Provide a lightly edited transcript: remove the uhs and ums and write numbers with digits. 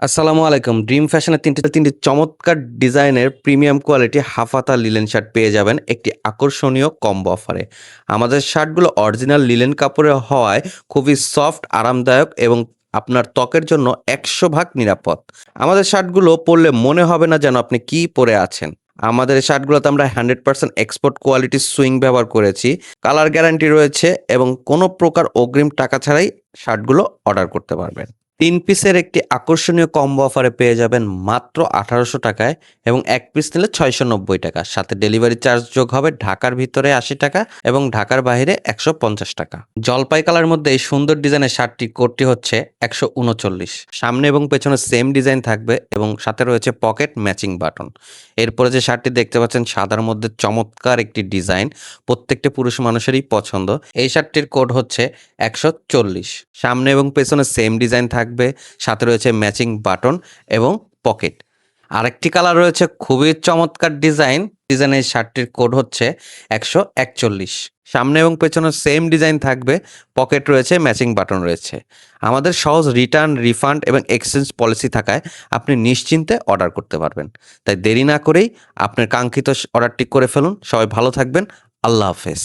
আসসালামু আলাইকুম। ড্রিম ফ্যাশনের ৩টি চমৎকার ডিজাইনের প্রিমিয়াম কোয়ালিটি হাফ হাতা লিনেন শার্ট পেয়ে যাবেন একটি আকর্ষণীয় কম্বো অফারে। আমাদের শার্টগুলো অরিজিনাল লিনেন কাপড়ের হওয়ায় খুবই সফট, আরামদায়ক এবং আপনার ত্বকের জন্য ১০০% নিরাপদ। আমাদের শার্টগুলো পরলে মনে হবে না যেন আপনি কি পরে আছেন। আমাদের এই শার্টগুলোতে আমরা 100% এক্সপোর্ট কোয়ালিটির সুইং ব্যবহার করেছি। কালার গ্যারান্টি রয়েছে এবং কোনো প্রকার অগ্রিম টাকা ছাড়াই শার্টগুলো অর্ডার করতে পারবেন। ৩ পিসের একটি আকর্ষণীয় কম্বো অফারে পেয়ে যাবেন মাত্র ৳১,৮০০ এবং ১ পিস নিলে ৳৬৯০ সাথে ডেলিভারি চার্জ যোগ হবে ঢাকার ভিতরে ৳৮০ এবং ঢাকার বাইরে ৳১৫০। জলপাই কালারের মধ্যে এই সুন্দর ডিজাইনের শার্টটির কোডটি হচ্ছে ১৩৯। সামনে এবং পেছনে সেম ডিজাইন থাকবে এবং সাথে রয়েছে পকেট ম্যাচিং বাটন। এরপরে যে শার্টটি দেখতে পাচ্ছেন সাদার মধ্যে চমৎকার একটি ডিজাইন, প্রত্যেকটা পুরুষ মানুষেরই পছন্দ। এই শার্টটির কোড হচ্ছে ১৪০। সামনে এবং পেছনে সেম ডিজাইন থাকবে, সাথে রয়েছে ম্যাচিং বাটন এবং পকেট। আরেকটি কালার রয়েছে খুবই চমৎকার ডিজাইনের শার্টটির কোড হচ্ছে ১৪১। সামনে এবং পেছনে সেম ডিজাইন থাকবে, পকেট রয়েছে, ম্যাচিং বাটন রয়েছে। আমাদের সহজ রিটার্ন, রিফান্ড এবং এক্সচেঞ্জ পলিসি থাকায় আপনি নিশ্চিন্তে অর্ডার করতে পারবেন। তাই দেরি না করেই আপনার কাঙ্ক্ষিত অর্ডারটি করে ফেলুন। সবাই ভালো থাকবেন। আল্লাহ হাফেজ।